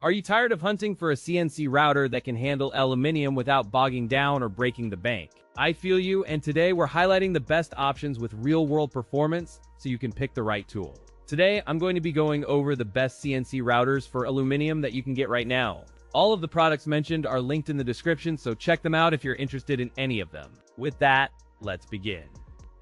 Are you tired of hunting for a CNC router that can handle aluminium without bogging down or breaking the bank? I feel you, and today we're highlighting the best options with real-world performance so you can pick the right tool. Today, I'm going to be going over the best CNC routers for aluminum that you can get right now. All of the products mentioned are linked in the description, so check them out if you're interested in any of them. With that, let's begin.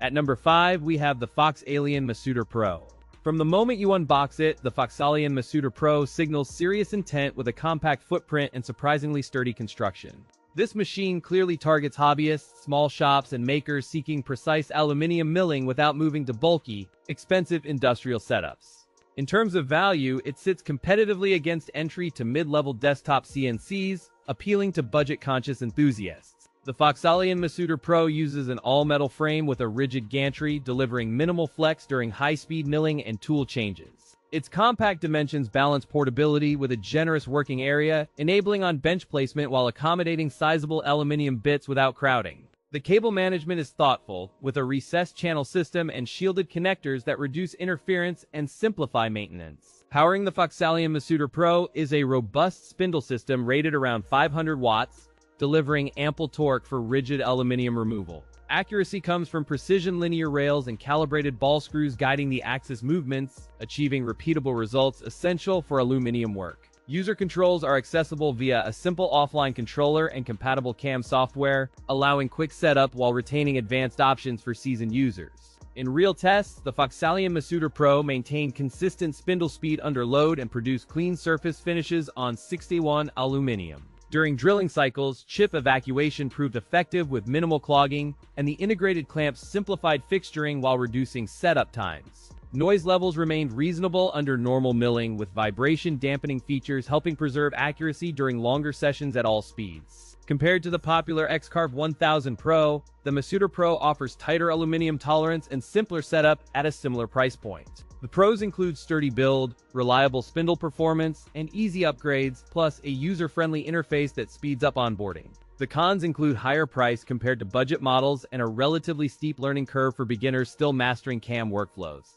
At number 5, we have the FoxAlien Masuter Pro. From the moment you unbox it, the FoxAlien Masuter Pro signals serious intent with a compact footprint and surprisingly sturdy construction. This machine clearly targets hobbyists, small shops, and makers seeking precise aluminum milling without moving to bulky, expensive industrial setups. In terms of value, it sits competitively against entry to mid-level desktop CNCs, appealing to budget-conscious enthusiasts. The FoxAlien Masuter Pro uses an all-metal frame with a rigid gantry, delivering minimal flex during high-speed milling and tool changes. Its compact dimensions balance portability with a generous working area, enabling on-bench placement while accommodating sizable aluminum bits without crowding. The cable management is thoughtful, with a recessed channel system and shielded connectors that reduce interference and simplify maintenance. Powering the FoxAlien Masuter Pro is a robust spindle system rated around 500 watts, delivering ample torque for rigid aluminum removal. Accuracy comes from precision linear rails and calibrated ball screws guiding the axis movements, achieving repeatable results essential for aluminum work. User controls are accessible via a simple offline controller and compatible CAM software, allowing quick setup while retaining advanced options for seasoned users. In real tests, the FoxAlien Masuter Pro maintained consistent spindle speed under load and produced clean surface finishes on 61 aluminum. During drilling cycles, chip evacuation proved effective with minimal clogging, and the integrated clamps simplified fixturing while reducing setup times. Noise levels remained reasonable under normal milling, with vibration dampening features helping preserve accuracy during longer sessions at all speeds. Compared to the popular X-Carve 1000 Pro, the Masuter Pro offers tighter aluminum tolerance and simpler setup at a similar price point. The pros include sturdy build, reliable spindle performance, and easy upgrades, plus a user-friendly interface that speeds up onboarding. The cons include higher price compared to budget models and a relatively steep learning curve for beginners still mastering CAM workflows.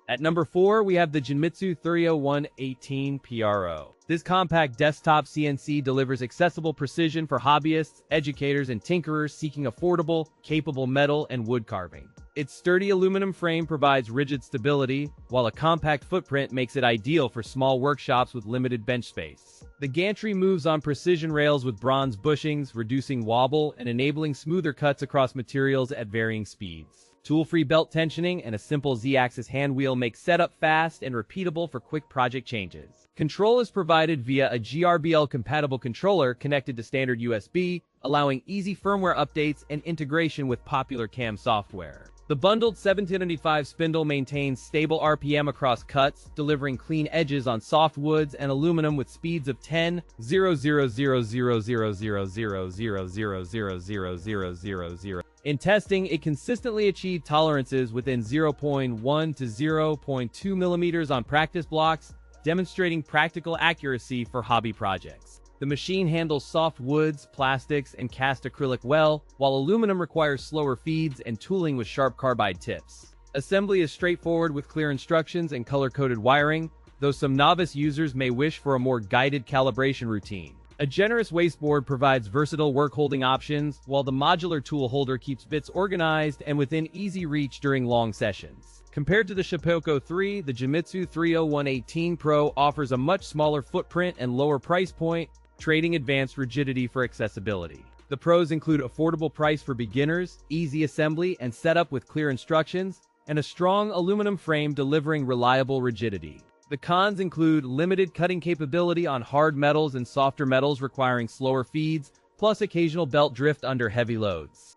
At number 4, we have the Genmitsu 30118 Pro. This compact desktop CNC delivers accessible precision for hobbyists, educators, and tinkerers seeking affordable, capable metal and wood carving. Its sturdy aluminum frame provides rigid stability, while a compact footprint makes it ideal for small workshops with limited bench space. The gantry moves on precision rails with bronze bushings, reducing wobble and enabling smoother cuts across materials at varying speeds. Tool-free belt tensioning and a simple Z-axis hand wheel make setup fast and repeatable for quick project changes. Control is provided via a GRBL-compatible controller connected to standard USB, allowing easy firmware updates and integration with popular CAM software. The bundled 1795 spindle maintains stable RPM across cuts, delivering clean edges on soft woods and aluminum with speeds of 10, 0.0000000000000. In testing, it consistently achieved tolerances within 0.1 to 0.2 millimeters on practice blocks, demonstrating practical accuracy for hobby projects. The machine handles soft woods, plastics, and cast acrylic well, while aluminum requires slower feeds and tooling with sharp carbide tips. Assembly is straightforward with clear instructions and color-coded wiring, though some novice users may wish for a more guided calibration routine. A generous wasteboard provides versatile work-holding options, while the modular tool holder keeps bits organized and within easy reach during long sessions. Compared to the Shapeoko 3, the Genmitsu 30118 Pro offers a much smaller footprint and lower price point, trading advanced rigidity for accessibility. The pros include affordable price for beginners, easy assembly and setup with clear instructions, and a strong aluminum frame delivering reliable rigidity. The cons include limited cutting capability on hard metals and softer metals requiring slower feeds, plus occasional belt drift under heavy loads.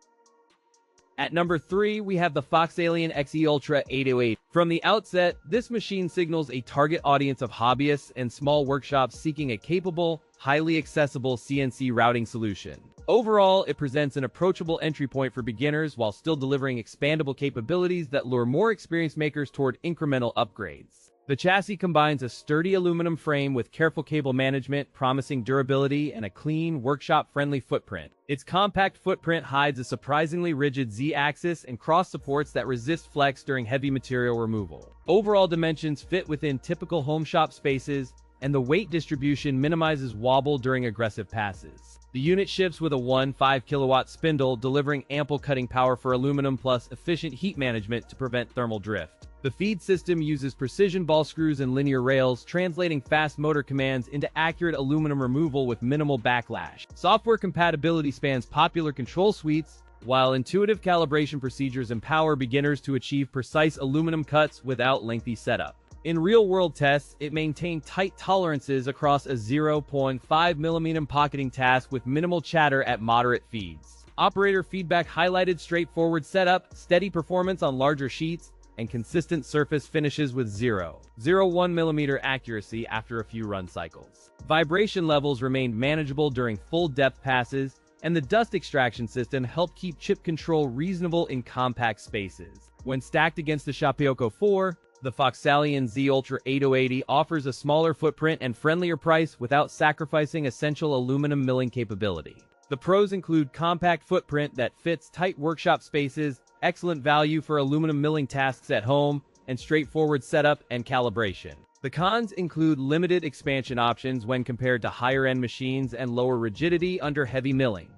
At number 3, we have the FoxAlien XE-Ultra 808. From the outset, this machine signals a target audience of hobbyists and small workshops seeking a capable, highly accessible CNC routing solution. Overall, it presents an approachable entry point for beginners while still delivering expandable capabilities that lure more experienced makers toward incremental upgrades. The chassis combines a sturdy aluminum frame with careful cable management, promising durability and a clean, workshop-friendly footprint. Its compact footprint hides a surprisingly rigid Z-axis and cross supports that resist flex during heavy material removal. Overall dimensions fit within typical home shop spaces, and the weight distribution minimizes wobble during aggressive passes. The unit ships with a 1.5 kilowatt spindle, delivering ample cutting power for aluminum plus efficient heat management to prevent thermal drift. The feed system uses precision ball screws and linear rails, translating fast motor commands into accurate aluminum removal with minimal backlash. Software compatibility spans popular control suites, while intuitive calibration procedures empower beginners to achieve precise aluminum cuts without lengthy setup. In real-world tests, it maintained tight tolerances across a 0.5 mm pocketing task with minimal chatter at moderate feeds. Operator feedback highlighted straightforward setup, steady performance on larger sheets, and consistent surface finishes with 0.01 mm accuracy after a few run cycles. Vibration levels remained manageable during full-depth passes, and the dust extraction system helped keep chip control reasonable in compact spaces. When stacked against the Shopyoko 4, the FoxAlien XE-Ultra 8080 offers a smaller footprint and friendlier price without sacrificing essential aluminum milling capability. The pros include compact footprint that fits tight workshop spaces, excellent value for aluminum milling tasks at home, and straightforward setup and calibration. The cons include limited expansion options when compared to higher-end machines and lower rigidity under heavy milling.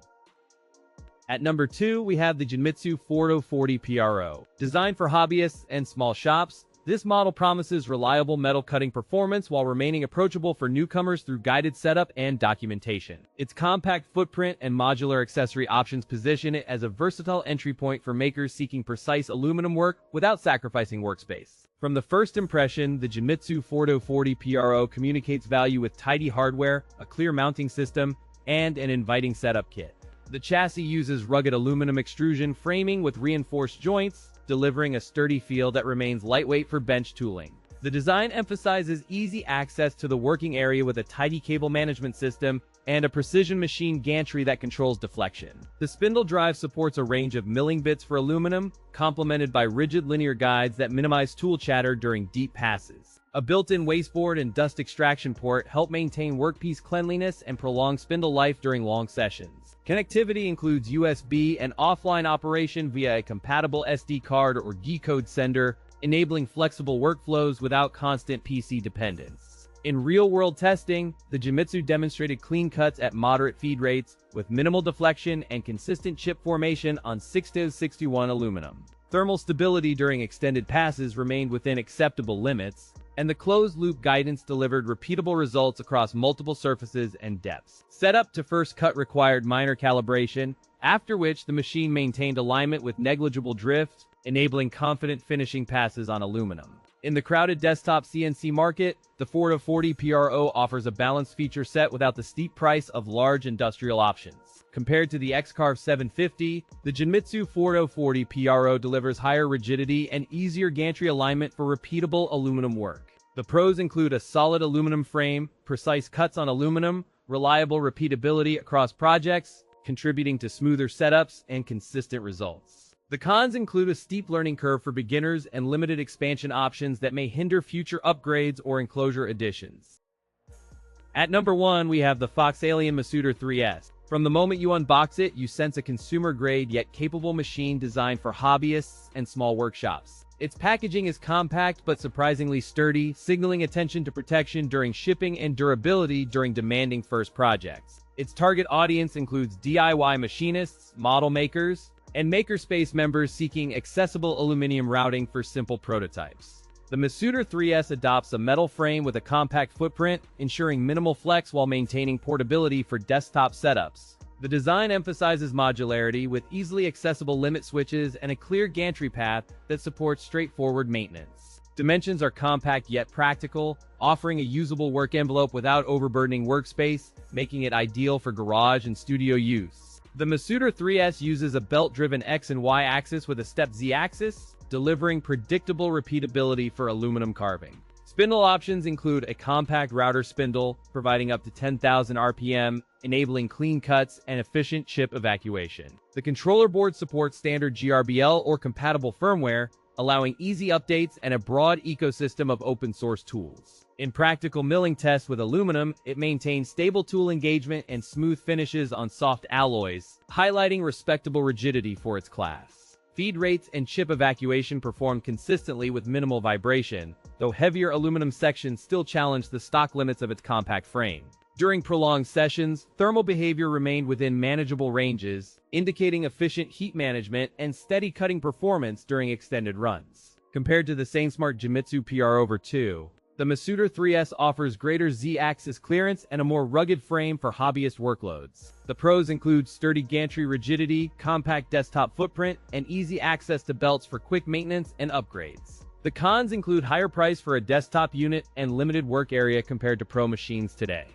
At number 2, we have the Genmitsu 4040 PRO. Designed for hobbyists and small shops, this model promises reliable metal cutting performance while remaining approachable for newcomers through guided setup and documentation. Its compact footprint and modular accessory options position it as a versatile entry point for makers seeking precise aluminum work without sacrificing workspace. From the first impression, the Genmitsu 4040 PRO communicates value with tidy hardware, a clear mounting system, and an inviting setup kit. The chassis uses rugged aluminum extrusion framing with reinforced joints, delivering a sturdy feel that remains lightweight for bench tooling. The design emphasizes easy access to the working area with a tidy cable management system and a precision machine gantry that controls deflection. The spindle drive supports a range of milling bits for aluminum, complemented by rigid linear guides that minimize tool chatter during deep passes. A built-in wasteboard and dust extraction port help maintain workpiece cleanliness and prolong spindle life during long sessions. Connectivity includes USB and offline operation via a compatible SD card or G-code sender, enabling flexible workflows without constant PC dependence. In real-world testing, the Genmitsu demonstrated clean cuts at moderate feed rates, with minimal deflection and consistent chip formation on 6-61 aluminum. Thermal stability during extended passes remained within acceptable limits, and the closed-loop guidance delivered repeatable results across multiple surfaces and depths. Setup to first cut required minor calibration, after which the machine maintained alignment with negligible drift, enabling confident finishing passes on aluminum. In the crowded desktop CNC market, the 4040 PRO offers a balanced feature set without the steep price of large industrial options. Compared to the X-Carve 750, the Genmitsu 4040 PRO delivers higher rigidity and easier gantry alignment for repeatable aluminum work. The pros include a solid aluminum frame, precise cuts on aluminum, reliable repeatability across projects, contributing to smoother setups and consistent results. The cons include a steep learning curve for beginners and limited expansion options that may hinder future upgrades or enclosure additions. At number 1, we have the FoxAlien Masuter 3S. From the moment you unbox it, you sense a consumer-grade yet capable machine designed for hobbyists and small workshops. Its packaging is compact but surprisingly sturdy, signaling attention to protection during shipping and durability during demanding first projects. Its target audience includes DIY machinists, model makers, and makerspace members seeking accessible aluminum routing for simple prototypes. The Masuter 3S adopts a metal frame with a compact footprint, ensuring minimal flex while maintaining portability for desktop setups. The design emphasizes modularity with easily accessible limit switches and a clear gantry path that supports straightforward maintenance. Dimensions are compact yet practical, offering a usable work envelope without overburdening workspace, making it ideal for garage and studio use. The Masuter 3S uses a belt-driven X and Y axis with a step Z axis, delivering predictable repeatability for aluminum carving. Spindle options include a compact router spindle, providing up to 10,000 RPM, enabling clean cuts and efficient chip evacuation. The controller board supports standard GRBL or compatible firmware, allowing easy updates and a broad ecosystem of open-source tools. In practical milling tests with aluminum, it maintains stable tool engagement and smooth finishes on soft alloys, highlighting respectable rigidity for its class. Feed rates and chip evacuation performed consistently with minimal vibration, though heavier aluminum sections still challenged the stock limits of its compact frame. During prolonged sessions, thermal behavior remained within manageable ranges, indicating efficient heat management and steady cutting performance during extended runs. Compared to the SaneSmart Genmitsu PR/2, the Masuter 3S offers greater Z-axis clearance and a more rugged frame for hobbyist workloads. The pros include sturdy gantry rigidity, compact desktop footprint, and easy access to belts for quick maintenance and upgrades. The cons include higher price for a desktop unit and limited work area compared to pro machines today.